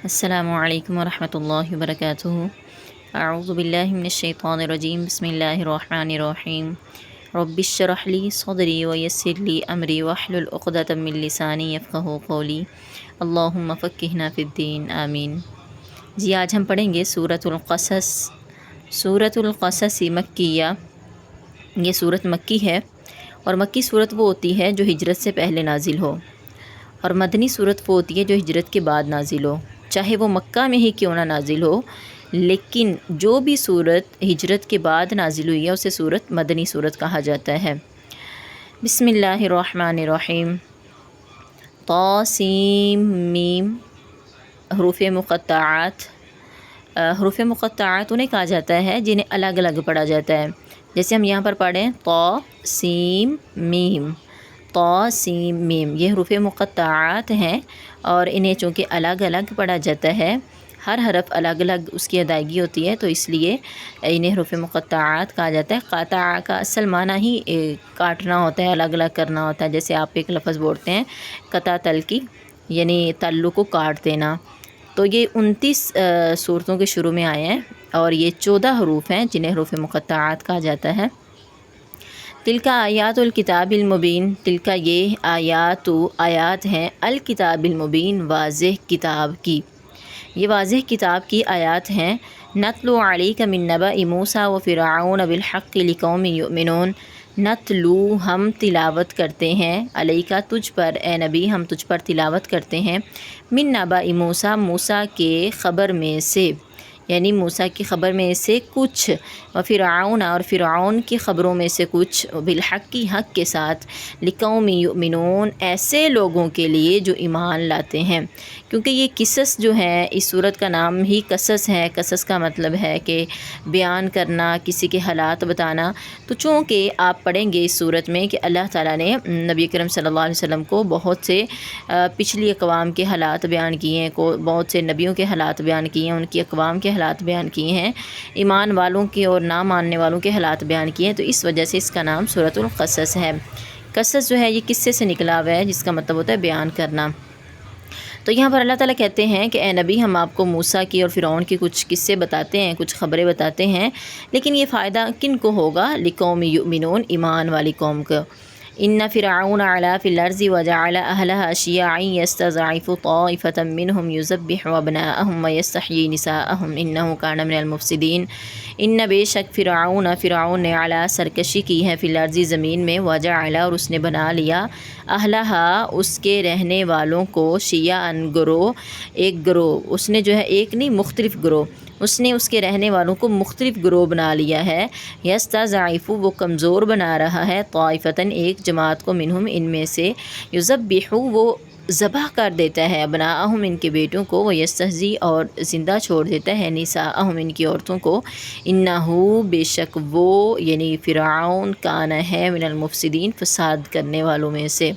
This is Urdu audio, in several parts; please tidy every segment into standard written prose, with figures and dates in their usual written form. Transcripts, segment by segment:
السلام علیکم ورحمۃ اللہ وبرکاتہ۔ اعوذ باللہ من الشیطان الرجیم، بسم اللہ الرحمن الرحیم۔ رب اشرح لی صدری ویسر لی امری واحلل عقدۃ من لسانی یفقہوا قولی، اللہم فقہنا فی الدین، آمین۔ جی آج ہم پڑھیں گے سورۃ القصص۔ سورۃ القصص مکیہ، یہ سورت مکی ہے، اور مکی صورت وہ ہوتی ہے جو ہجرت سے پہلے نازل ہو، اور مدنی صورت وہ ہوتی ہے جو ہجرت کے بعد نازل ہو، چاہے وہ مکہ میں ہی کیوں نہ نازل ہو، لیکن جو بھی صورت ہجرت کے بعد نازل ہوئی ہے اسے صورت مدنی صورت کہا جاتا ہے۔ بسم اللہ الرحمن الرحیم۔ طاسیم میم، حروف مقطعات۔ حروف مقطعات انہیں کہا جاتا ہے جنہیں الگ الگ پڑھا جاتا ہے، جیسے ہم یہاں پر پڑھیں طاسیم میم، طاسیم میم، یہ حروف مقطعات ہیں، اور انہیں چونکہ الگ الگ پڑھا جاتا ہے، ہر حرف الگ الگ اس کی ادائیگی ہوتی ہے، تو اس لیے انہیں حروف مقطعات کہا جاتا ہے۔ قطع کا اصل معنی ہی کاٹنا ہوتا ہے، الگ الگ کرنا ہوتا ہے، جیسے آپ ایک لفظ بولتے ہیں قطع تل کی، یعنی تلو کو کاٹ دینا۔ تو یہ 29 صورتوں کے شروع میں آئے ہیں، اور یہ 14 حروف ہیں جنہیں حروف مقطعات کہا جاتا ہے۔ تلکا آیات الکتاب المبین، تلکا یہ آیات ہیں الکتاب المبین، واضح کتاب کی، یہ واضح کتاب کی آیات ہیں۔ نتلو علیک من نبأ موسیٰ وفرعون بالحق لقوم یؤمنون، نتلو ہم تلاوت کرتے ہیں، علیکہ تجھ پر اے نبی ہم تجھ پر تلاوت کرتے ہیں، من نبأ موسیٰ موسیٰ کے خبر میں سے، یعنی موسیٰ کی خبر میں سے کچھ، وفرعون اور فرعون کی خبروں میں سے کچھ، بالحق کی حق کے ساتھ، لقوم یؤمنون ایسے لوگوں کے لیے جو ایمان لاتے ہیں، کیونکہ یہ قصص جو ہے، اس صورت کا نام ہی قصص ہے۔ قصص کا مطلب ہے کہ بیان کرنا، کسی کے حالات بتانا، تو چونکہ آپ پڑھیں گے اس صورت میں کہ اللہ تعالیٰ نے نبی کریم صلی اللہ علیہ وسلم کو بہت سے پچھلی اقوام کے حالات بیان کیے ہیں، بہت سے نبیوں کے حالات بیان کیے ہیں، ان کی اقوام کے حالات بیان کیے ہیں، ایمان والوں کے اور نہ ماننے والوں کے حالات بیان کیے ہیں، تو اس وجہ سے اس کا نام سورۃ القصص ہے۔ قصص جو ہے یہ قصے سے نکلا ہوا ہے، جس کا مطلب ہوتا ہے بیان کرنا۔ تو یہاں پر اللہ تعالیٰ کہتے ہیں کہ اے نبی ہم آپ کو موسیٰ کی اور فرعون کی کچھ قصے بتاتے ہیں، کچھ خبریں بتاتے ہیں، لیکن یہ فائدہ کن کو ہوگا؟ لقوم یؤمنون، ایمان والی قوم کو۔ ان فرعون علا فی الارض وجعل اہلها شیعا یستضعف طائفة منهم یذبح ابناءهم ویستحیی نساءهم انہ کان من المفسدین۔ ان بے شک فرعون نے علا سرکشی کی ہے، فی الارض زمین میں، وجعل اور اس نے بنا لیا، اہلها اس کے رہنے والوں کو، شیعاً گروہ، ایک گروہ، اس نے جو ہے ایک نہیں مختلف گروہ، اس نے اس کے رہنے والوں کو مختلف گروہ بنا لیا ہے۔ یستضعف وہ کمزور بنا رہا ہے، طائفتاً ایک جماعت کو، منہم ان میں سے، یذبح وہ ذبح کر دیتا ہے، ابناءہم ان کے بیٹوں کو، ویستحیی اور زندہ چھوڑ دیتا ہے، نساءہم ان کی عورتوں کو، انہو بے شک وہ یعنی فرعون کان ہے، من المفسدین فساد کرنے والوں میں سے۔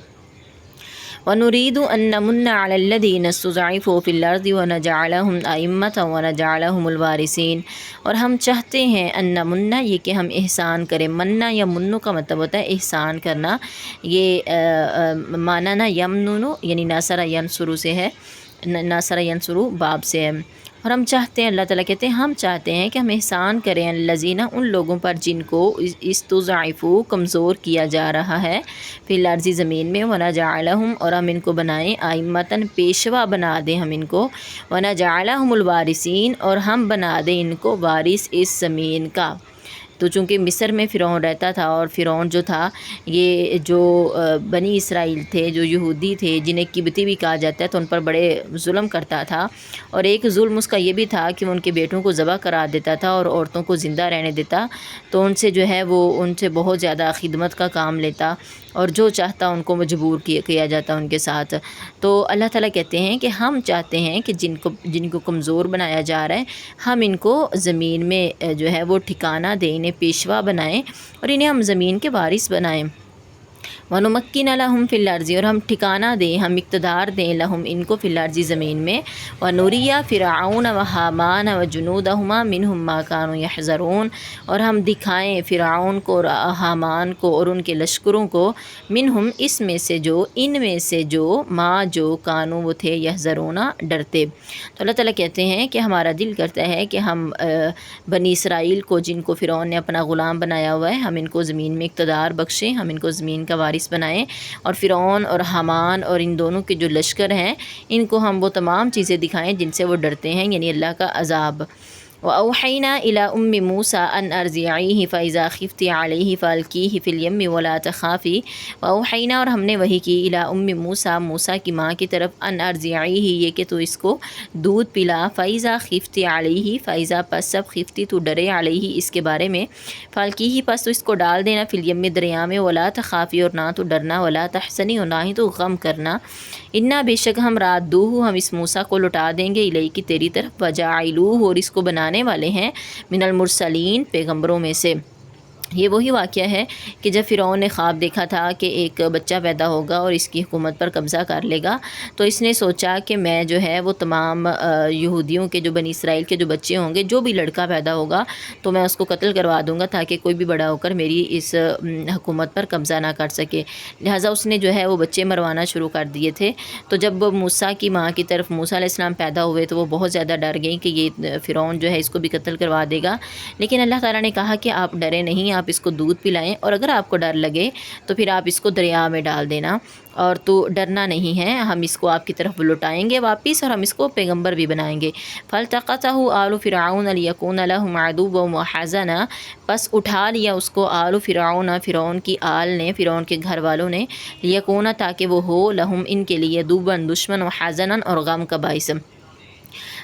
وَنُرِيدُ أَن نَّمُنَّ عَلَى الَّذِينَ اسْتُضْعِفُوا فِي الْأَرْضِ وَنَجْعَلَهُمْ أَئِمَّةً وَنَجْعَلَهُمُ الْوَارِثِينَ، اور ہم چاہتے ہیں ان نمنا، یہ کہ ہم احسان کریں، مننا یا منو کا مطلب ہوتا ہے احسان کرنا، یہ ماننا یمنونو یعنی ناصر ینصرو سے ہے، ناصر ینصرو باب سے ہے، اور ہم چاہتے ہیں، اللہ تعالیٰ کہتے ہیں ہم چاہتے ہیں کہ ہم احسان کریں الذین ان لوگوں پر جن کو استضعفوا کمزور کیا جا رہا ہے، فی الارض زمین میں، ونجعلہم اور ہم ان کو بنائیں، ائمۃً پیشوا بنا دیں ہم ان کو، ونجعلہم الوارثین اور ہم بنا دیں ان کو وارث اس زمین کا۔ تو چونکہ مصر میں فرعون رہتا تھا، اور فرعون جو تھا یہ جو بنی اسرائیل تھے، جو یہودی تھے، جنہیں قبطی بھی کہا جاتا ہے، تو ان پر بڑے ظلم کرتا تھا، اور ایک ظلم اس کا یہ بھی تھا کہ وہ ان کے بیٹوں کو ذبح کرا دیتا تھا اور عورتوں کو زندہ رہنے دیتا، تو ان سے جو ہے وہ ان سے بہت زیادہ خدمت کا کام لیتا، اور جو چاہتا ان کو مجبور کیا جاتا ان کے ساتھ۔ تو اللہ تعالیٰ کہتے ہیں کہ ہم چاہتے ہیں کہ جن کو کمزور بنایا جا رہا ہے، ہم ان کو زمین میں جو ہے وہ ٹھکانہ دیں، انہیں پیشوا بنائیں، اور انہیں ہم زمین کے وارث بنائیں۔ ونمکن لہم فی الارض، اور ہم ٹھکانہ دیں، ہم اقتدار دیں لہم ان کو فی الارض زمین میں، ونری فرعون و حامان و جنودہما منہم ما کانوا یحذرون، اور ہم دکھائیں فرعون کو اور حامان کو اور ان کے لشکروں کو، منہم اس میں سے جو، ان میں سے جو، ما جو، کانوا وہ تھے، یحذرون ڈرتے۔ تو اللہ تعالیٰ کہتے ہیں کہ ہمارا دل کرتا ہے کہ ہم بنی اسرائیل کو، جن کو فرعون نے اپنا غلام بنایا ہوا ہے، ہم ان کو زمین میں اقتدار بخشیں، ہم ان کو زمین کا وارث بنائیں، اور فرعون اور حامان اور ان دونوں کے جو لشکر ہیں ان کو ہم وہ تمام چیزیں دکھائیں جن سے وہ ڈرتے ہیں، یعنی اللہ کا عذاب۔ وَأَوْحَيْنَا إِلَىٰ أُمِّ مُوسَىٰ أَنْ أَرْضِعِيهِ فَإِذَا خِفْتِ عَلَيْهِ فَأَلْقِيهِ فِي الْيَمِّ وَلَا تَخَافِي۔ وَأَوْحَيْنَا، اور ہم نے وحی کی، إِلَىٰ أُمِّ مُوسَىٰ، موسیٰ کی ماں کی طرف، أَنْ أَرْضِعِيهِ، یہ کہ تو اس کو دودھ پلا، فَإِذَا خِفْتِ عَلَيْهِ، فَإِذَا پس جب خِفْتِ تو ڈرے، عَلَيْهِ اس کے بارے میں، فَأَلْقِيهِ پس تو اس کو ڈال دینا، فِي الْيَمِّ دریا میں، وَلَا تَخَافِي اور نہ تو ڈرنا، وَلَا تَحْزَنِي اور نہ ہی تو غم کرنا، اِنَّا بے شک ہم رَادُّوهُ ہم اس موسیٰ کو لوٹا دیں گے، الیک تیری طرف، وَجَاعِلُوهُ اور اس کو بنانے والے ہیں، من المرسلین پیغمبروں میں سے۔ یہ وہی واقعہ ہے کہ جب فرعون نے خواب دیکھا تھا کہ ایک بچہ پیدا ہوگا اور اس کی حکومت پر قبضہ کر لے گا، تو اس نے سوچا کہ میں جو ہے وہ تمام یہودیوں کے، جو بنی اسرائیل کے جو بچے ہوں گے، جو بھی لڑکا پیدا ہوگا تو میں اس کو قتل کروا دوں گا، تاکہ کوئی بھی بڑا ہو کر میری اس حکومت پر قبضہ نہ کر سکے۔ لہٰذا اس نے جو ہے وہ بچے مروانا شروع کر دیے تھے۔ تو جب موسیٰ کی ماں کی طرف موسیٰ علیہ السلام پیدا ہوئے تو وہ بہت زیادہ ڈر گئیں کہ یہ فرعون جو ہے اس کو بھی قتل کروا دے گا، لیکن اللہ تعالیٰ نے کہا کہ آپ ڈرے نہیں، آپ اس کو دودھ پلائیں، اور اگر آپ کو ڈر لگے تو پھر آپ اس کو دریا میں ڈال دینا، اور تو ڈرنا نہیں ہے، ہم اس کو آپ کی طرف لوٹائیں گے واپس، اور ہم اس کو پیغمبر بھی بنائیں گے۔ فَالْتَقَطَهُ آلُ فِرْعَوْنَ لِيَكُونَ لَهُمْ عَدُوًّا وَحَزَنًا، بس اٹھا لیا اس کو آل فرعون، فرعون کی آل نے، فرعون کے گھر والوں نے، لیکون تاکہ وہ ہو، لہم ان کے لیے، دوباً دشمن، وحزناً اور غم کا باعث۔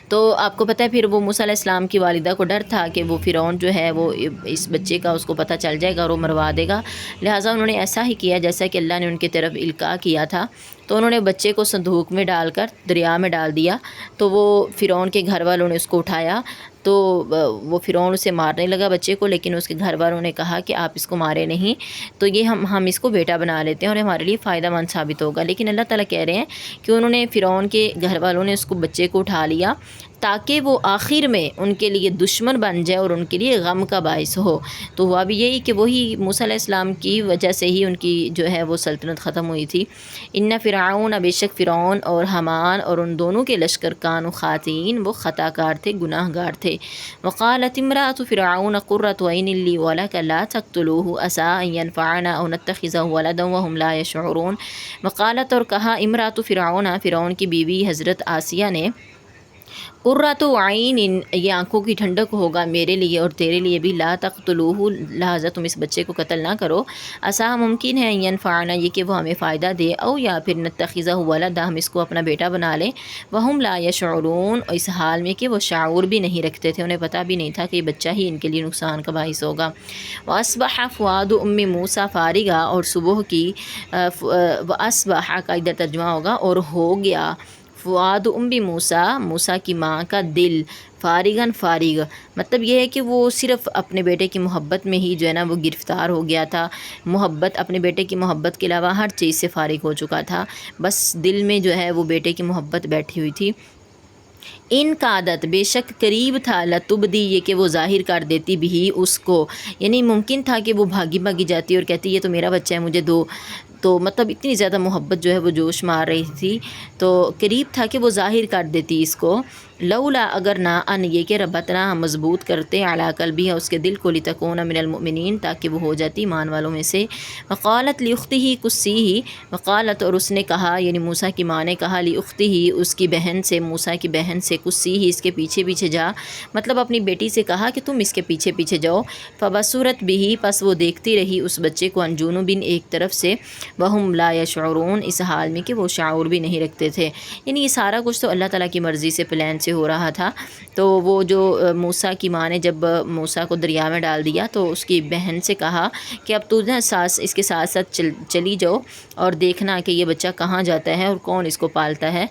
تو آپ کو پتہ ہے پھر وہ موسیٰ علیہ السلام کی والدہ کو ڈر تھا کہ وہ فرعون جو ہے وہ اس بچے کا اس کو پتہ چل جائے گا اور وہ مروا دے گا، لہٰذا انہوں نے ایسا ہی کیا جیسا کہ اللہ نے ان کی طرف القاء کیا تھا۔ تو انہوں نے بچے کو صندوق میں ڈال کر دریا میں ڈال دیا، تو وہ فرعون کے گھر والوں نے اس کو اٹھایا، تو وہ فرعون اسے مارنے لگا بچے کو، لیکن اس کے گھر والوں نے کہا کہ آپ اس کو مارے نہیں، تو یہ ہم اس کو بیٹا بنا لیتے ہیں اور ہمارے لیے فائدہ مند ثابت ہوگا۔ لیکن اللہ تعالیٰ کہہ رہے ہیں کہ انہوں نے، فرعون کے گھر والوں نے اس کو، بچے کو اٹھا لیا تاکہ وہ آخر میں ان کے لیے دشمن بن جائے اور ان کے لیے غم کا باعث ہو۔ تو ہوا بھی یہی کہ وہی موسیٰ علیہ السلام کی وجہ سے ہی ان کی جو ہے وہ سلطنت ختم ہوئی تھی۔ ان فرعون، بے شک فرعون اور حامان اور ان دونوں کے لشکر، کانوا خاطئین، وہ خطا کار تھے، گناہ گار تھے۔ وقالت امرأة فرعون قرة عین لی ولک لا تقتلوه عسى ان ينفعنا او نتخذه ولدا وهم لا يشعرون۔ وقالت اور کہا، امرأة فرعون، فرعون کی بیوی حضرت آسیہ نے، قرۃ عین، یہ آنکھوں کی ٹھنڈک ہوگا میرے لیے اور تیرے لیے بھی، لا تقتلوہ، لہٰذا تم اس بچے کو قتل نہ کرو، عسیٰ ممکن ہے، ینفعنا یہ کہ وہ ہمیں فائدہ دے، او یا پھر نتخذہ ولدا ہم اس کو اپنا بیٹا بنا لیں، وہم لا یشعرون، اس حال میں کہ وہ شعور بھی نہیں رکھتے تھے، انہیں پتہ بھی نہیں تھا کہ یہ بچہ ہی ان کے لیے نقصان کا باعث ہوگا۔ وَأَصْبَحَ فُؤَادُ أُمِّ مُوسَىٰ فارغا، اور صبح کی، وَأَصْبَحَ کا ادھر ترجمہ ہوگا اور ہو گیا، فؤاد موسیٰ، موسیٰ کی ماں کا دل، فارغاً فارغ، مطلب یہ ہے کہ وہ صرف اپنے بیٹے کی محبت میں ہی جو ہے نا وہ گرفتار ہو گیا تھا، محبت، اپنے بیٹے کی محبت کے علاوہ ہر چیز سے فارغ ہو چکا تھا، بس دل میں جو ہے وہ بیٹے کی محبت بیٹھی ہوئی تھی۔ ان کا عادت، بے شک قریب تھا، لتبدی یہ کہ وہ ظاہر کر دیتی بھی اس کو، یعنی ممکن تھا کہ وہ بھاگی بھاگی جاتی اور کہتی یہ تو میرا بچہ ہے مجھے دو، تو مطلب اتنی زیادہ محبت جو ہے وہ جوش مار رہی تھی، تو قریب تھا کہ وہ ظاہر کر دیتی اس کو، لولا اگر نہ، ان یہ کہ ربطنا ہم مضبوط کرتے، علی قلبی اس کے دل کو، لتکون من المؤمنین تاکہ وہ ہو جاتی ایمان والوں میں سے۔ وقالت لاختہ قصیہ، وقالت اور اس نے کہا، یعنی موسیٰ کی ماں نے کہا، لاختہ اس کی بہن سے، موسیٰ کی بہن سے، قصیہ اس کے پیچھے پیچھے جا، مطلب اپنی بیٹی سے کہا کہ تم اس کے پیچھے پیچھے جاؤ، فبصرت بہ پس وہ دیکھتی رہی اس بچے کو، عن جنوب ایک طرف سے، وہم لا یشعرون اس حال میں کہ وہ شعور بھی نہیں رکھتے تھے، یعنی یہ سارا کچھ تو اللہ تعالیٰ کی مرضی سے، پلان سے ہو رہا تھا۔ تو وہ جو موسیٰ کی ماں نے جب موسیٰ کو دریا میں ڈال دیا تو اس کی بہن سے کہا کہ اب تو نا اس کے ساتھ ساتھ چلی جاؤ اور دیکھنا کہ یہ بچہ کہاں جاتا ہے اور کون اس کو پالتا ہے۔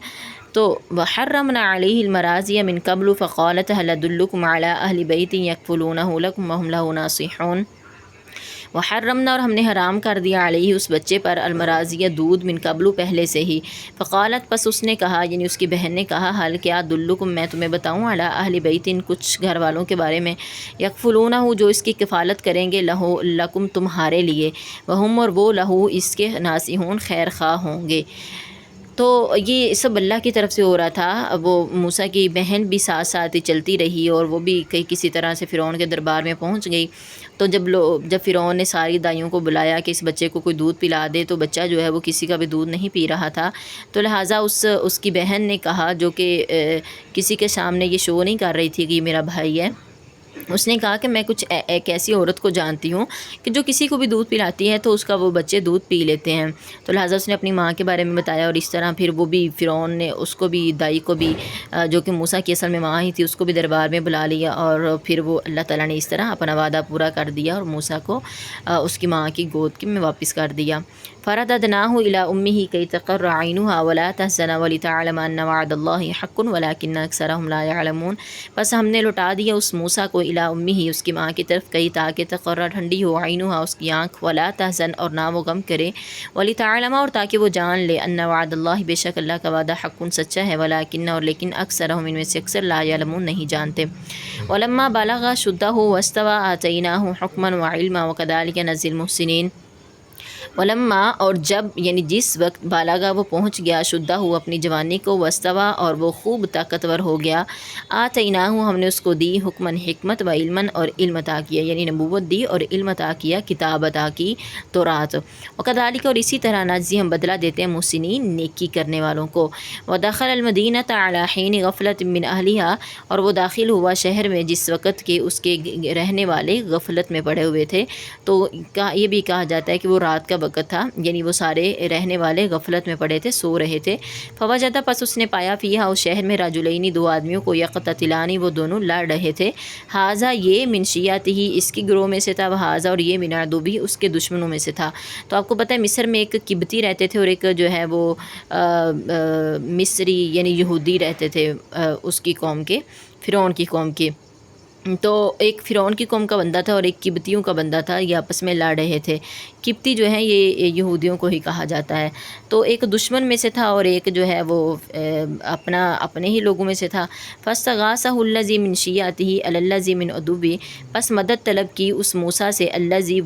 تو وحرمنا علیہ المراضی من قبل فقالت هل ادلکم علی اہل بیت یکفلونہ لکم وہم لہ ناصحون۔ وحرمنا اور ہم نے حرام کر دیا علیہ اس بچے پر المراضیہ دودھ من قبل پہلے سے ہی۔ فقالت پس اس نے کہا یعنی اس کی بہن نے کہا حل کیا دلکم میں تمہیں بتاؤں علی اہل بیتن کچھ گھر والوں کے بارے میں یکفلونہ جو اس کی کفالت کریں گے لہو لکم تمہارے لیے وہم اور وہ لہو اس کے ناصحون خیر خواہ ہوں گے۔ تو یہ سب اللہ کی طرف سے ہو رہا تھا۔ وہ موسیٰ کی بہن بھی ساتھ ساتھ ہی چلتی رہی اور وہ بھی کسی طرح سے فرعون کے دربار میں پہنچ گئی۔ تو جب فرعون نے ساری دائیوں کو بلایا کہ اس بچے کو کوئی دودھ پلا دے تو بچہ جو ہے وہ کسی کا بھی دودھ نہیں پی رہا تھا، تو لہٰذا اس کی بہن نے کہا جو کہ کسی کے سامنے یہ شو نہیں کر رہی تھی کہ یہ میرا بھائی ہے، اس نے کہا کہ میں کچھ ایک ایسی عورت کو جانتی ہوں کہ جو کسی کو بھی دودھ پلاتی ہے تو اس کا وہ بچے دودھ پی لیتے ہیں۔ تو لہٰذا اس نے اپنی ماں کے بارے میں بتایا اور اس طرح پھر وہ بھی فرعون نے اس کو بھی دائی کو بھی جو کہ موسیٰ کی اصل میں ماں ہی تھی اس کو بھی دربار میں بلا لیا اور پھر وہ اللہ تعالیٰ نے اس طرح اپنا وعدہ پورا کر دیا اور موسیٰ کو اس کی ماں کی گود میں واپس کر دیا۔ فرددناہ الی امہ کی تقر عینہا ولا تحزن ولتعلم ان وعد اللہ حق ولکن اکثرہم لا یعلمون، بس ہم نے لوٹا دیا اس موسیٰ کو الی امہ اس کی ماں کی طرف کئی تاکہ تقر ٹھنڈی ہو عینہا اس کی آنکھ ولا تحزن اور نہ وہ غم کرے ولتعلم اور تاکہ وہ جان لے ان وعد اللہ بے شک اللہ کا وعدہ حق سچا ہے ولکن اور لیکن اکثرہم ان میں سے اکثر لا یعلمون نہیں جانتے۔ ولما بلغ شدہ واستوى آتیناہ حکما وعلما وکذلک نجزی المحسنین۔ ولما اور جب یعنی جس وقت بالاغا وہ پہنچ گیا شدہ ہو اپنی جوانی کو وستوا اور وہ خوب طاقتور ہو گیا آتیناہ ہم نے اس کو دی حکمن حکمت و علمن اور علم عطا کیا یعنی نبوت دی اور علم عطا کیا کتاب عطا کی تورات وکذالک اور اسی طرح نجزی ہم بدلہ دیتے ہیں محسنین نیکی کرنے والوں کو۔ ودخل المدینۃ علی حین غفلۃ من اہلہا اور وہ داخل ہوا شہر میں جس وقت کے اس کے رہنے والے غفلت میں پڑے ہوئے تھے، تو یہ بھی کہا جاتا ہے کہ وہ رات کا وقت تھا یعنی وہ سارے رہنے والے غفلت میں پڑے تھے سو رہے تھے۔ فوجد پس اس نے پایا فیہا اس شہر میں رجلین دو آدمیوں کو یقتتلان وہ دونوں لڑ رہے تھے، ھذا یہ من شیعتہ اس کی گروہ میں سے تھا وھذا اور یہ من عدوہ اس کے دشمنوں میں سے تھا۔ تو آپ کو پتہ ہے مصر میں ایک قبطی رہتے تھے اور ایک جو ہے وہ مصری یعنی یہودی رہتے تھے اس کی قوم کے فرعون کی قوم کے۔ تو ایک فرعون کی قوم کا بندہ تھا اور ایک قبطیوں کا بندہ تھا، یہ آپس میں لڑ رہے تھے۔ قبطی جو ہے یہ یہودیوں کو ہی کہا جاتا ہے، تو ایک دشمن میں سے تھا اور ایک جو ہے وہ اپنے ہی لوگوں میں سے تھا۔ فاستغاثہ الذی من شیعتہ علی الذی من عدوہ پس مدد طلب کی اس موسیٰ سے الذی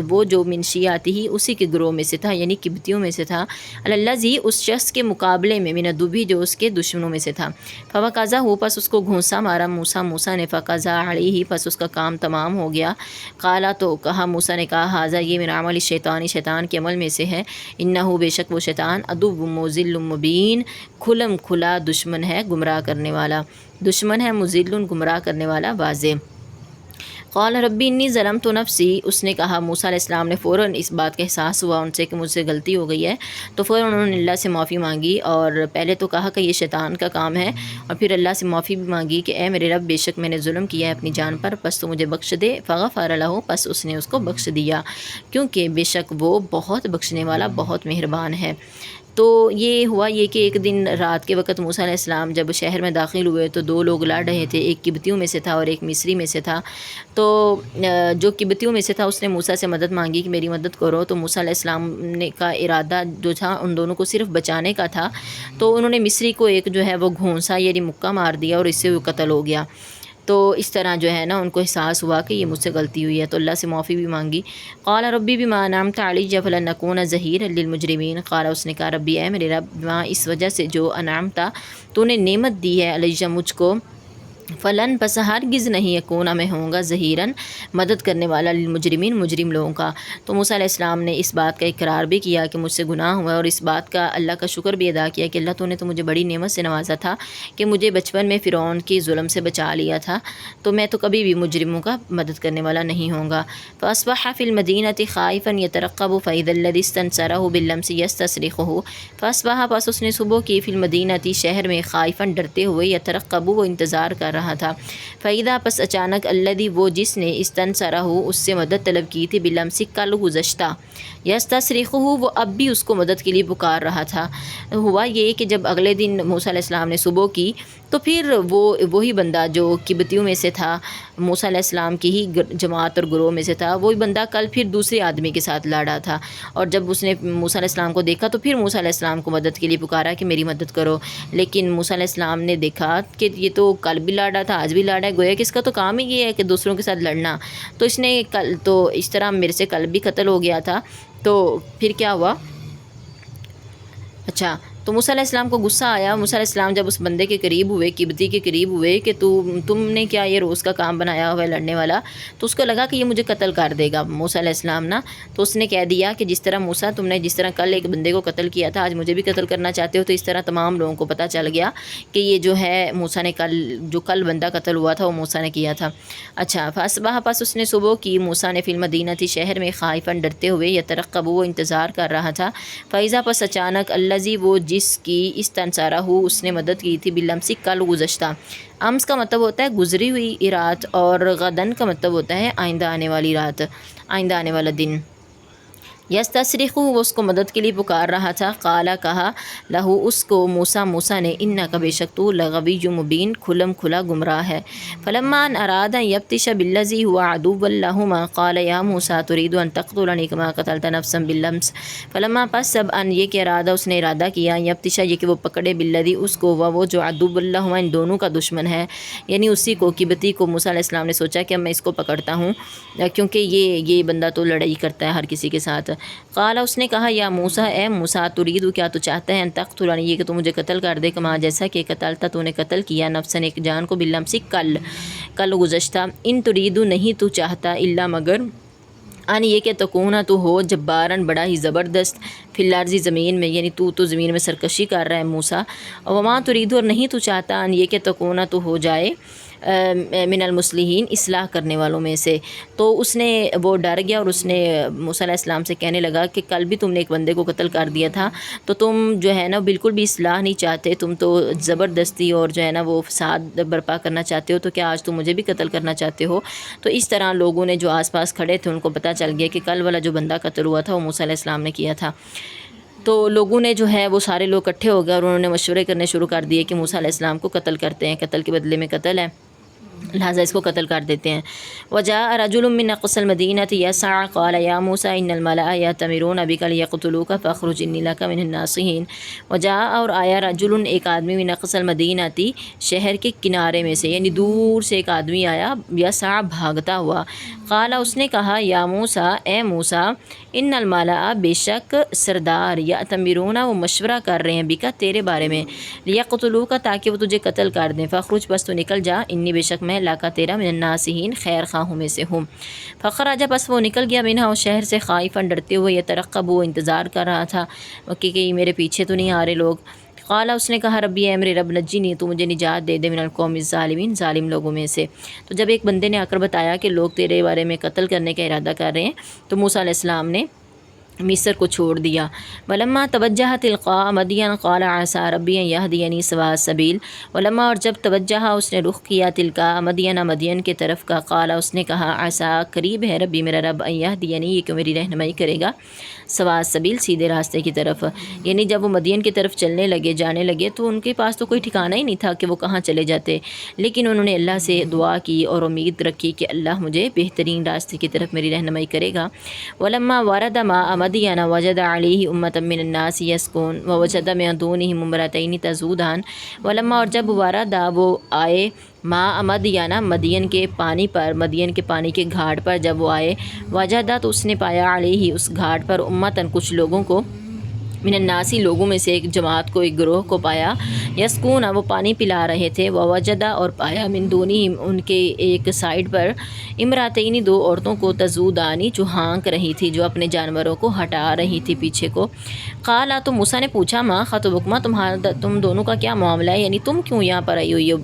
وہ جو من شیعتہ اسی کے گروہ میں سے تھا یعنی قبطیوں میں سے تھا، علی الذی اس شخص کے مقابلے میں من عدوہ جو اس کے دشمنوں میں سے تھا۔ فوقذہ پس اس کو گھونسا مارا موسیٰ نے فقضى علیہ پس اس کا کام تمام ہو گیا۔ قالا تو کہا موسیٰ نے کہا ھذا یہ من عمل الشیطان شیطان کے عمل میں سے ہے، انہ بے شک وہ شیطان عدو مضل مبین کھلم کھلا دشمن ہے گمراہ کرنے والا، دشمن ہے مضل گمراہ کرنے والا واضح۔ قال ربی انی ظلمت نفسی اس نے کہا موسیٰ علیہ السلام نے فوراً اس بات کا احساس ہوا ان سے کہ مجھ سے غلطی ہو گئی ہے، تو فوراً انہوں نے اللہ سے معافی مانگی اور پہلے تو کہا کہ یہ شیطان کا کام ہے اور پھر اللہ سے معافی بھی مانگی کہ اے میرے رب بے شک میں نے ظلم کیا ہے اپنی جان پر، پس تو مجھے بخش دے۔ فغفر لہ پس اس نے اس کو بخش دیا کیونکہ بے شک وہ بہت بخشنے والا بہت مہربان ہے۔ تو یہ ہوا یہ کہ ایک دن رات کے وقت موسیٰ علیہ السلام جب شہر میں داخل ہوئے تو دو لوگ لڑ رہے تھے، ایک قبطیوں میں سے تھا اور ایک مصری میں سے تھا۔ تو جو قبطیوں میں سے تھا اس نے موسیٰ سے مدد مانگی کہ میری مدد کرو، تو موسیٰ علیہ السلام نے کا ارادہ جو تھا ان دونوں کو صرف بچانے کا تھا، تو انہوں نے مصری کو ایک جو ہے وہ گھونسا یعنی مکہ مار دیا اور اس سے وہ قتل ہو گیا۔ تو اس طرح جو ہے نا ان کو احساس ہوا کہ یہ مجھ سے غلطی ہوئی ہے، تو اللہ سے معافی بھی مانگی۔ قال ربی بما انعمت علی فلن اکون ظہیرا للمجرمین قال اس نے کہا ربی اے میرے رب بما اس وجہ سے جو انعمتا تو نے نعمت دی ہے علی مجھ کو، فلن پس ہرگز نہیں اکونا میں ہوں گا ظہیراً مدد کرنے والا للمجرمین مجرم لوگوں کا۔ تو موسیٰ علیہ السلام نے اس بات کا اقرار بھی کیا کہ مجھ سے گناہ ہوا اور اس بات کا اللہ کا شکر بھی ادا کیا کہ اللہ تو نے تو مجھے بڑی نعمت سے نوازا تھا کہ مجھے بچپن میں فرعون کی ظلم سے بچا لیا تھا، تو میں تو کبھی بھی مجرموں کا مدد کرنے والا نہیں ہوں گا۔ فاصبح فی المدینۃ خائفا یترقب فاذا الذی استنصرہ باللمس یستصرخہ فاصبح پس اس نے صبح کی فی المدینۃ شہر میں خائفا ڈرتے ہوئے یترقب وہ انتظار کر رہا تھا۔ فَإِذَا پس اچانک الذی وہ جس نے استنصرہ اس سے مدد طلب کی تھی بالامس کل گزشتہ یستصرخہ وہ اب بھی اس کو مدد کے لیے پکار رہا تھا۔ ہوا یہ کہ جب اگلے دن موسیٰ علیہ السلام نے صبح کی تو پھر وہی بندہ جو قبطیوں میں سے تھا، موسیٰ علیہ السلام کی ہی جماعت اور گروہ میں سے تھا، وہی بندہ کل پھر دوسرے آدمی کے ساتھ لڑا تھا، اور جب اس نے موسیٰ علیہ السلام کو دیکھا تو پھر موسیٰ علیہ السلام کو مدد کے لیے پکارا کہ میری مدد کرو، لیکن موسیٰ علیہ السلام نے دیکھا کہ یہ تو کل بھی لڑا تھا، آج بھی لڑا ہے، گویا کہ اس کا تو کام ہی یہ ہے کہ دوسروں کے ساتھ لڑنا، تو اس نے کل تو اس طرح میرے سے کل بھی قتل ہو گیا تھا، تو پھر کیا ہوا؟ اچھا، تو موسیٰ علیہ السلام کو غصہ آیا۔ موسیٰ علیہ السلام جب اس بندے کے قریب ہوئے، قبطی کے قریب ہوئے کہ تم نے کیا یہ روز کا کام بنایا ہوا ہے لڑنے والا، تو اس کو لگا کہ یہ مجھے قتل کر دے گا موسیٰ علیہ السلام نا، تو اس نے کہہ دیا کہ جس طرح موسیٰ تم نے جس طرح کل ایک بندے کو قتل کیا تھا، آج مجھے بھی قتل کرنا چاہتے ہو، تو اس طرح تمام لوگوں کو پتہ چل گیا کہ یہ جو ہے موسیٰ نے کل بندہ قتل ہوا تھا وہ موسیٰ نے کیا تھا۔ اچھا، فاصبح پس اس نے صبح کی موسیٰ نے فی المدینہ تھی شہر میں خائفاً ڈرتے ہوئے، یترقب وہ انتظار کر رہا تھا، فاذا پس اچانک الذی وہ جس کی استنصرہ اس نے مدد کی تھی بالامس کل گزشتہ۔ امس کا مطلب ہوتا ہے گزری ہوئی رات، اور غدن کا مطلب ہوتا ہے آئندہ آنے والی رات، آئندہ آنے والا دن۔ یستصرخ وہ اس کو مدد کے لیے پکار رہا تھا، قالا کہا لہو اس کو موسیٰ نے انک بے شک تو لغوی مبین کھلم کھلا گمراہ ہے۔ فلما ان اراد ان یبطش بالذی هو عدو لہما قال یا موسیٰ ترید ان تقتلنی کما قتلت نفسا بالامس۔ فلما پس سب ان یہ کہ اس نے ارادہ کیا، یبطش یہ کہ وہ پکڑے بالذی اس کو، وہ جو عدو لہما ان دونوں کا دشمن ہے، یعنی اسی کو قبطی کو موسیٰ علیہ السلام نے سوچا کہ اب میں اس کو پکڑتا ہوں کیونکہ یہ بندہ تو لڑائی کرتا ہے ہر کسی کے ساتھ۔ قال اس نے کہا یا موسیٰ اے موسیٰ ترید کیا تو چاہتا ہے ان تقتلنی یہ کہ تو مجھے قتل کر دے، کما جیسا کہ قتلتا تو نے قتل کیا نفسن ایک جان کو بالامس کل گزشتہ، ان ترید نہیں تو چاہتا الا مگر ان یہ کہ تکونا تو ہو جبارن بڑا ہی زبردست فی الارض زمین میں، یعنی تو زمین میں سرکشی کر رہا ہے موسیٰ، وما ترید اور نہیں تو چاہتا ان یہ کہ تکونا تو ہو جائے من المصلحین اصلاح کرنے والوں میں سے۔ تو اس نے وہ ڈر گیا اور اس نے موسیٰ علیہ السلام سے کہنے لگا کہ کل بھی تم نے ایک بندے کو قتل کر دیا تھا، تو تم جو ہے نا بالکل بھی اصلاح نہیں چاہتے، تم تو زبردستی اور جو ہے نا وہ فساد برپا کرنا چاہتے ہو، تو کیا آج تم مجھے بھی قتل کرنا چاہتے ہو؟ تو اس طرح لوگوں نے جو آس پاس کھڑے تھے ان کو پتہ چل گیا کہ کل والا جو بندہ قتل ہوا تھا وہ موسیٰ علیہ السلام نے کیا تھا۔ تو لوگوں نے جو ہے وہ سارے لوگ اکٹھے ہو گئے اور انہوں نے مشورے کرنے شروع کر دیے کہ موسیٰ علیہ السلام کو قتل کرتے ہیں، قتل کے بدلے میں قتل ہے، لہٰذا اس کو قتل کر دیتے ہیں۔ وجاء رجل من اقصى المدینة یسعى قال یا موسیٰ ان الملأ یأتمرون بک لیقتلوک فاخرج انی لک من الناصحین۔ وجاء اور آیا رجل ایک آدمی من اقصى المدینة شہر کے کنارے میں سے، یعنی دور سے ایک آدمی آیا، یسعى بھاگتا ہوا، قال اس نے کہا یا موسیٰ اے موسیٰ ان الملأ بے شک سردار یأتمرون وہ مشورہ کر رہے ہیں بکا تیرے بارے میں، لیقتلوک تاکہ وہ تجھے قتل کر دیں، فاخرج بس تو نکل جا، انی بے شک میں لاکا تیرا من الناصحین خیر خواہوں میں سے ہوں۔ فخرج بس وہ نکل گیا منہا اس شہر سے خائفاً ڈرتے ہوئے، یترقب وہ انتظار کر رہا تھا کہ میرے پیچھے تو نہیں آ رہے لوگ۔ قال اس نے کہا ربی اے میرے رب نجینی تو مجھے نجات دے دے من القوم الظالمین ظالم لوگوں میں سے۔ تو جب ایک بندے نے آ کر بتایا کہ لوگ تیرے بارے میں قتل کرنے کا ارادہ کر رہے ہیں تو موسیٰ علیہ السلام نے مصر کو چھوڑ دیا۔ ولما توجہ تلقاء مدین قال عسى ربی ان یہدینی سواء السبیل۔ ولما اور جب توجہ اس نے رخ کیا تلقاء مدین کے طرف کا، قال اس نے کہا عسى قریب ہے ربی میرا رب ان یہدینی یہ کہ میری رہنمائی کرے گا سواء السبیل سیدھے راستے کی طرف، یعنی جب وہ مدین کی طرف جانے لگے تو ان کے پاس تو کوئی ٹھکانہ ہی نہیں تھا کہ وہ کہاں چلے جاتے، لیکن انہوں نے اللہ سے دعا کی اور امید رکھی کہ اللہ مجھے بہترین راستے کی طرف میری رہنمائی کرے گا۔ ولما ورد ماء مدین وجد علیہ امۃ من الناس یسکون ووجد من دونہم امرأتین تذودان۔ ولما اور جب وردا وہ آئے ماء مدین کے پانی پر، مدین کے پانی کے گھاٹ پر جب وہ آئے، وجدہ تو اس نے پایا علیہ اس گھاٹ پر امتاً کچھ لوگوں کو، من الناسی لوگوں میں سے ایک جماعت کو، ایک گروہ کو پایا، یسکون وہ پانی پلا رہے تھے، ووجدہ اور پایا من دونہم ان کے ایک سائڈ پر، امراتینی دو عورتوں کو، تذودانی جو ہانک رہی تھی، جو اپنے جانوروں کو ہٹا رہی تھی پیچھے کو۔ قالا تو موسیٰ نے پوچھا ما خطبکما تم دونوں کا کیا معاملہ ہے، یعنی تم کیوں یہاں پر آئی ہوئی ہو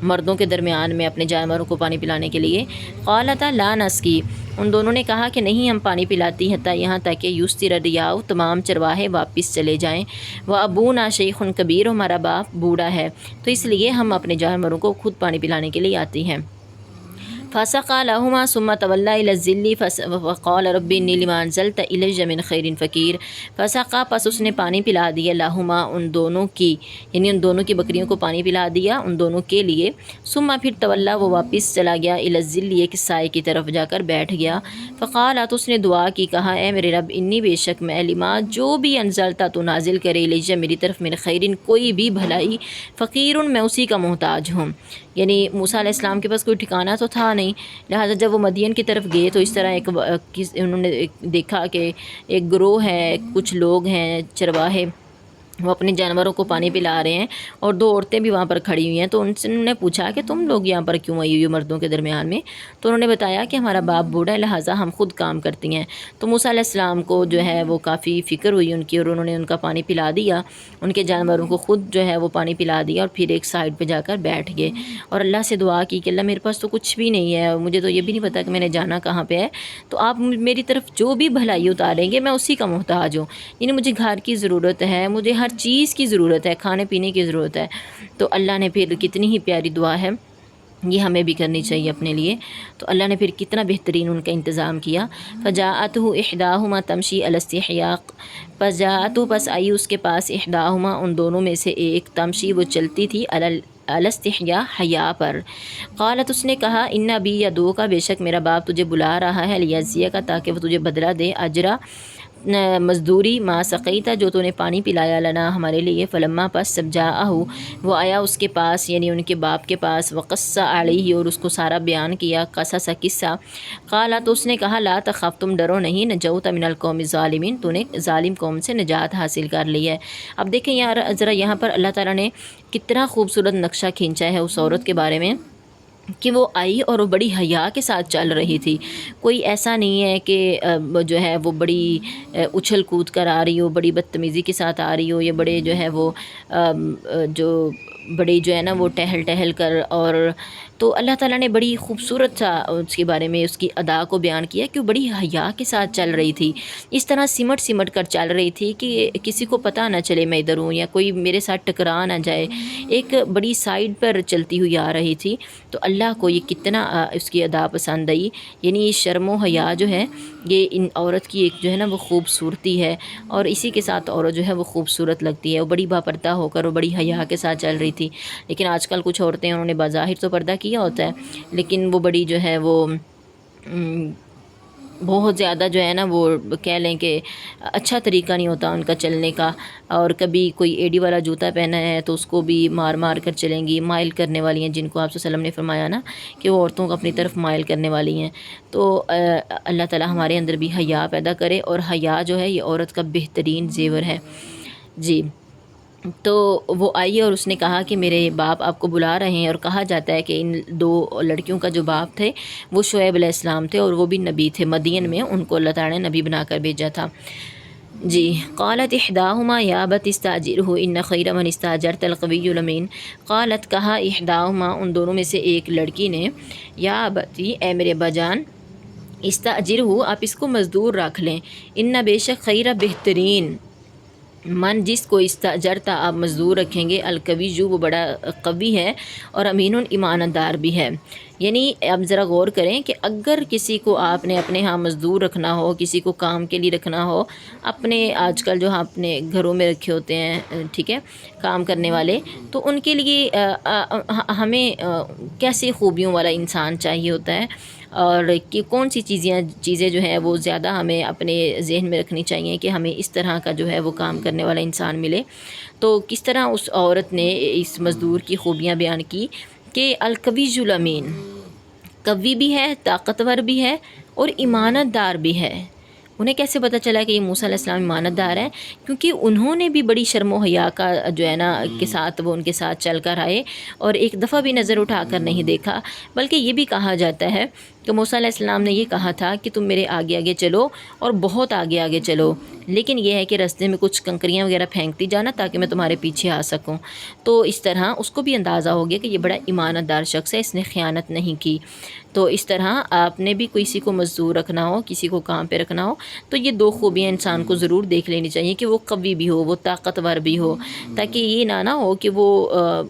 مردوں کے درمیان میں اپنے جانوروں کو پانی پلانے کے لیے؟ قالتا لا نسقی ان دونوں نے کہا کہ نہیں، ہم پانی پلاتی حتیٰ یہاں تک کہ یستر الریاء، تمام چرواہے واپس چلے جائیں، و ابونا شیخ کبیر، ہمارا باپ بوڑھا ہے، تو اس لیے ہم اپنے جانوروں کو خود پانی پلانے کے لیے آتی ہیں۔ فسقى لهما ثم تولى إلى الظل وقال رب إني لما أنزلت إلي من خير فقير۔ فسقى، پس اس نے پانی پلا دیا، لہما، ان دونوں کی، یعنی ان دونوں کی بکریوں کو پانی پلا دیا ان دونوں کے لیے، ثم پھر تولا، وہ واپس چلا گیا، إلى الظل، ایک سائے کی طرف جا کر بیٹھ گیا۔ فقال، تو اس نے دعا کی، کہا اے میرے رب، انی، بے شک میں، لما، جو بھی انزلتا تو نازل کرے، إلي، میری طرف، من خیرن، کوئی بھی بھلائی، فقیر، میں اسی کا محتاج ہوں۔ یعنی موسیٰ علیہ السلام کے پاس کوئی ٹھکانہ تو تھا نہیں، لہٰذا جب وہ مدین کی طرف گئے تو اس طرح انہوں نے دیکھا کہ ایک گروہ ہے، کچھ لوگ ہیں چرواہے، وہ اپنے جانوروں کو پانی پلا رہے ہیں، اور دو عورتیں بھی وہاں پر کھڑی ہوئی ہیں، تو ان سے انہوں نے پوچھا کہ تم لوگ یہاں پر کیوں آئی ہوئی مردوں کے درمیان میں؟ تو انہوں نے بتایا کہ ہمارا باپ بوڑھا ہے، لہٰذا ہم خود کام کرتی ہیں۔ تو موسیٰ علیہ السلام کو جو ہے وہ کافی فکر ہوئی ان کی، اور انہوں نے ان کا پانی پلا دیا، ان کے جانوروں کو خود جو ہے وہ پانی پلا دیا، اور پھر ایک سائڈ پہ جا کر بیٹھ گئے، اور اللہ سے دعا کی کہ اللہ، میرے پاس تو کچھ بھی نہیں ہے، مجھے تو یہ بھی نہیں پتا کہ میں نے جانا کہاں پہ ہے، تو آپ میری طرف جو بھی بھلائی اتاریں گے میں اسی کا محتاج ہوں، یعنی مجھے گھر کی ضرورت ہے، مجھے ہر چیز کی ضرورت ہے، کھانے پینے کی ضرورت ہے۔ تو اللہ نے پھر، کتنی ہی پیاری دعا ہے، یہ ہمیں بھی کرنی چاہیے اپنے لیے، تو اللہ نے پھر کتنا بہترین ان کا انتظام کیا۔ فجاءته احداهما تمشي على استحياء، پس جاءته، پس آئی اس کے پاس، احداهما، ان دونوں میں سے ایک، تمشی، وہ چلتی تھی، علی الاستحیاء، حیا پر۔ قالت، اس نے کہا، ان ابی یدعوک، بے شک میرا باپ تجھے بلا رہا ہے، لیجزیک، تاکہ وہ تجھے بدلہ دے، اجرا، مزدوری، ما سقیتا، جو تو نے پانی پلایا، لنا، ہمارے لیے۔ فلما، پس جب جاءہ، وہ آیا اس کے پاس، یعنی ان کے باپ کے پاس، وقص علیہ، اور اس کو سارا بیان کیا، قصص، قصہ۔ قالا، تو اس نے کہا، لا تخف، تم ڈرو نہیں، نجوت من القوم الظالمین، تو نے ظالم قوم سے نجات حاصل کر لی ہے۔ اب دیکھیں یار ذرا یہاں پر اللہ تعالیٰ نے کتنا خوبصورت نقشہ کھینچا ہے اس عورت کے بارے میں، کہ وہ آئی اور وہ بڑی حیا کے ساتھ چل رہی تھی۔ کوئی ایسا نہیں ہے کہ جو ہے وہ بڑی اچھل کود کر آ رہی ہو، بڑی بدتمیزی کے ساتھ آ رہی ہو، یا بڑے جو ہے وہ جو بڑی جو ہے نا وہ ٹہل کر، اور تو اللہ تعالیٰ نے بڑی خوبصورت سا اس کے بارے میں اس کی ادا کو بیان کیا کہ وہ بڑی حیا کے ساتھ چل رہی تھی، اس طرح سمٹ کر چل رہی تھی کہ کسی کو پتہ نہ چلے میں ادھر ہوں، یا کوئی میرے ساتھ ٹکرا نہ جائے، ایک بڑی سائڈ پر چلتی ہوئی آ رہی تھی۔ تو اللہ کو یہ کتنا اس کی ادا پسند آئی، یعنی یہ شرم و حیا جو ہے یہ ان عورت کی ایک جو ہے نا وہ خوبصورتی ہے، اور اسی کے ساتھ عورت جو ہے وہ خوبصورت لگتی ہے، وہ بڑی باپردہ ہو کر وہ بڑی حیا کے ساتھ چل رہی تھی۔ لیکن آج کل کچھ عورتیں انہوں نے بظاہر تو پردہ کیا ہوتا ہے، لیکن وہ بڑی جو ہے وہ بہت زیادہ جو ہے نا وہ کہہ لیں کہ اچھا طریقہ نہیں ہوتا ان کا چلنے کا، اور کبھی کوئی ایڈی والا جوتا پہنا ہے تو اس کو بھی مار کر چلیں گی، مائل کرنے والی ہیں، جن کو آپ صلی اللہ علیہ وسلم نے فرمایا نا کہ وہ عورتوں کو اپنی طرف مائل کرنے والی ہیں۔ تو اللہ تعالیٰ ہمارے اندر بھی حیا پیدا کرے، اور حیا جو ہے یہ عورت کا بہترین زیور ہے۔ جی، تو وہ آئی اور اس نے کہا کہ میرے باپ آپ کو بلا رہے ہیں، اور کہا جاتا ہے کہ ان دو لڑکیوں کا جو باپ تھے وہ شعیب علیہ السلام تھے، اور وہ بھی نبی تھے، مدین میں ان کو اللہ تعالیٰ نے نبی بنا کر بھیجا تھا۔ جی، قالت احداہما یا ابت استاجرہ ان خیر من استاجرت القوی الامین۔ قالت، کہا، احداہما، ان دونوں میں سے ایک لڑکی نے، یا ابتی، اے میرے بجان، استاجرہ، آپ اس کو مزدور رکھ لیں، ان، بے شک، خیر، بہترین، من، جس کو استاجرتا، آپ مزدور رکھیں گے، القوی، جو وہ بڑا قوی ہے، اور امین، ایمانت دار بھی ہے۔ یعنی اب ذرا غور کریں کہ اگر کسی کو آپ نے اپنے ہاں مزدور رکھنا ہو، کسی کو کام کے لیے رکھنا ہو، اپنے آج کل جو ہاں اپنے گھروں میں رکھے ہوتے ہیں، ٹھیک ہے، کام کرنے والے، تو ان کے لیے ہمیں کیسی خوبیوں والا انسان چاہیے ہوتا ہے، اور کہ کون سی چیزیں جو ہیں وہ زیادہ ہمیں اپنے ذہن میں رکھنی چاہیے کہ ہمیں اس طرح کا جو ہے وہ کام کرنے والا انسان ملے۔ تو کس طرح اس عورت نے اس مزدور کی خوبیاں بیان کی کہ القوی الامین، قوی بھی ہے، طاقتور بھی ہے، اور ایمانت دار بھی ہے۔ انہیں کیسے پتہ چلا کہ یہ موسیٰ علیہ السلام ایمانت دار ہیں؟ کیونکہ انہوں نے بھی بڑی شرم و حیا کا جو ہے نا کے ساتھ وہ ان کے ساتھ چل کر آئے، اور ایک دفعہ بھی نظر اٹھا کر نہیں دیکھا، بلکہ یہ بھی کہا جاتا ہے کہ موسیٰ علیہ السلام نے یہ کہا تھا کہ تم میرے آگے آگے چلو اور بہت آگے آگے چلو، لیکن یہ ہے کہ راستے میں کچھ کنکریاں وغیرہ پھینکتی جانا تاکہ میں تمہارے پیچھے آ سکوں۔ تو اس طرح اس کو بھی اندازہ ہو گیا کہ یہ بڑا ایمانت دار شخص ہے، اس نے خیانت نہیں کی۔ تو اس طرح آپ نے بھی کسی کو مزدور رکھنا ہو، کسی کو کام پہ رکھنا ہو، تو یہ دو خوبیاں انسان کو ضرور دیکھ لینی چاہیے کہ وہ قوی بھی ہو، وہ طاقتور بھی ہو، تاکہ یہ نہ ہو کہ وہ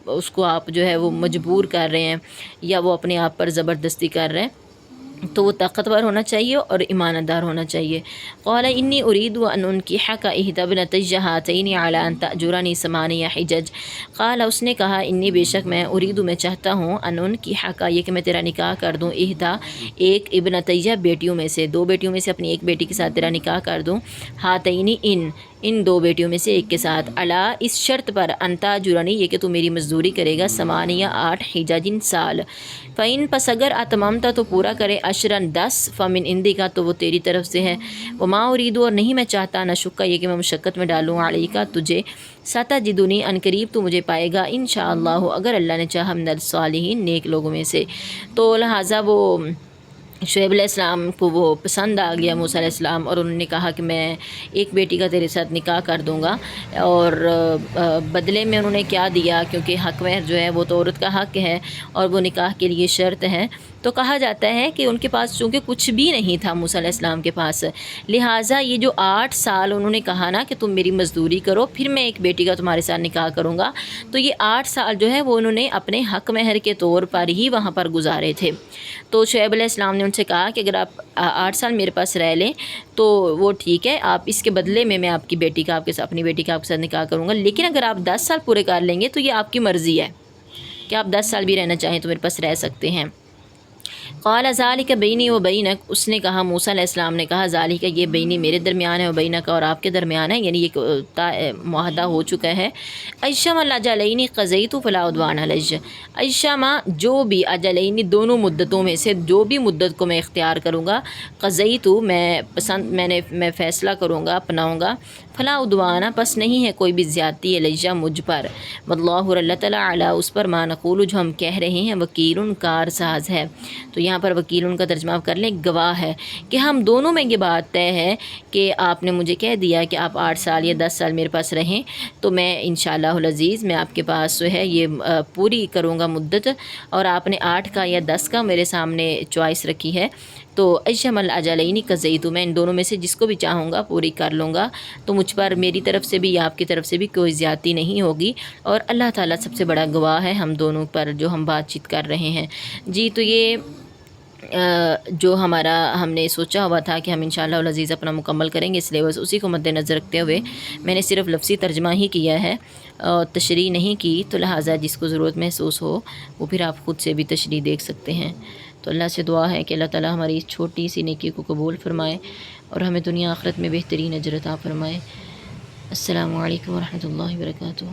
اس کو آپ جو ہے وہ مجبور کر رہے ہیں یا وہ اپنے آپ پر زبردستی کر رہے ہیں۔ تو وہ طاقتور ہونا چاہیے اور ایمانت دار ہونا چاہیے۔ قال انی ارید ان انکحک احدی ابنتی ہاتین علی ان تأجرنی ثمانیہ حجج۔ قال اس نے کہا انی بے شک میں ارید میں چاہتا ہوں ان انکحک یہ کہ میں تیرا نکاح کر دوں، احدا ایک ابنتیہ بیٹیوں میں سے، دو بیٹیوں میں سے اپنی ایک بیٹی کے ساتھ تیرا نکاح کر دوں، ہاتینی ان دو بیٹیوں میں سے ایک کے ساتھ، علا اس شرط پر انتا جرانی یہ کہ تو میری مزدوری کرے گا، ثمانیہ 8 حجاجن سال، فَإِن پس اگر اتممتا تو پورا کرے، عشرن 10 فمن اندی کا تو وہ تیری طرف سے ہے، وما اریدو اور نہیں میں چاہتا نشکا یہ کہ میں مشقت میں ڈالوں، علیکا تجھے، ستجدنی ان قریب تو مجھے پائے گا، انشاءاللہ اگر اللہ نے چاہا من الصالحین نیک لوگوں میں سے۔ تو لہٰذا وہ شعیب علیہ السلام کو وہ پسند آ گیا موسیٰ علیہ السلام، اور انہوں نے کہا کہ میں ایک بیٹی کا تیرے ساتھ نکاح کر دوں گا، اور بدلے میں انہوں نے کیا دیا، کیونکہ حق مہر جو ہے وہ تو عورت کا حق ہے اور وہ نکاح کے لیے شرط ہے، تو کہا جاتا ہے کہ ان کے پاس چونکہ کچھ بھی نہیں تھا موسیٰ علیہ السلام کے پاس، لہٰذا یہ جو 8 سال انہوں نے کہا نا کہ تم میری مزدوری کرو پھر میں ایک بیٹی کا تمہارے ساتھ نکاح کروں گا، تو یہ 8 سال جو ہے وہ انہوں نے اپنے حق مہر کے طور پر ہی وہاں پر گزارے تھے۔ تو شعیب علیہ السلام نے ان سے کہا کہ اگر آپ 8 سال میرے پاس رہ لیں تو وہ ٹھیک ہے، آپ اس کے بدلے میں آپ کی بیٹی کا اپنی بیٹی کا آپ کے ساتھ نکاح کروں گا، لیکن اگر آپ 10 سال پورے کر لیں گے تو یہ آپ کی مرضی ہے کہ آپ 10 سال بھی رہنا چاہیں تو میرے پاس رہ سکتے ہیں۔ قال ذالک بینی و بینک، اس نے کہا موسیٰ علیہ السلام نے کہا ذالک یہ بینی میرے درمیان ہے، و بینک اور آپ کے درمیان ہے، یعنی یہ معاہدہ ہو چکا ہے۔ ایشما الاجلین قضیت فلا عدوان علیہ، ایشما جو بھی اجلین دونوں مدتوں میں سے جو بھی مدت کو میں اختیار کروں گا، قضیت میں فیصلہ کروں گا، اپناؤں گا، فلا عدوان پس نہیں ہے کوئی بھی زیادتی علیہ مجھ پر، واللہ اور اللہ تعالیٰ علی اس پر ما نقول جو ہم کہہ رہے ہیں، وکیل کار ساز ہے۔ تو یہاں پر وکیل ان کا ترجمہ کر لیں گواہ ہے کہ ہم دونوں میں یہ بات طے ہے کہ آپ نے مجھے کہہ دیا کہ آپ 8 سال یا 10 سال میرے پاس رہیں، تو میں انشاءاللہ العزیز میں آپ کے پاس جو ہے یہ پوری کروں گا مدت، اور آپ نے 8 کا یا 10 کا میرے سامنے چوائس رکھی ہے، تو ایشم الاجلین قضیت میں ان دونوں میں سے جس کو بھی چاہوں گا پوری کر لوں گا، تو مجھ پر میری طرف سے بھی یا آپ کی طرف سے بھی کوئی زیادتی نہیں ہوگی، اور اللہ تعالیٰ سب سے بڑا گواہ ہے ہم دونوں پر جو ہم بات چیت کر رہے ہیں۔ جی تو یہ جو ہم نے سوچا ہوا تھا کہ ہم انشاءاللہ العزیز اپنا مکمل کریں گے سلیبس، اسی کو مد نظر رکھتے ہوئے میں نے صرف لفظی ترجمہ ہی کیا ہے، تشریح نہیں کی، تو لہٰذا جس کو ضرورت محسوس ہو وہ پھر آپ خود سے بھی تشریح دیکھ سکتے ہیں۔ تو اللہ سے دعا ہے کہ اللہ تعالیٰ ہماری اس چھوٹی سی نیکی کو قبول فرمائے اور ہمیں دنیا آخرت میں بہترین اجر عطا فرمائے۔ السلام علیکم ورحمۃ اللہ وبرکاتہ۔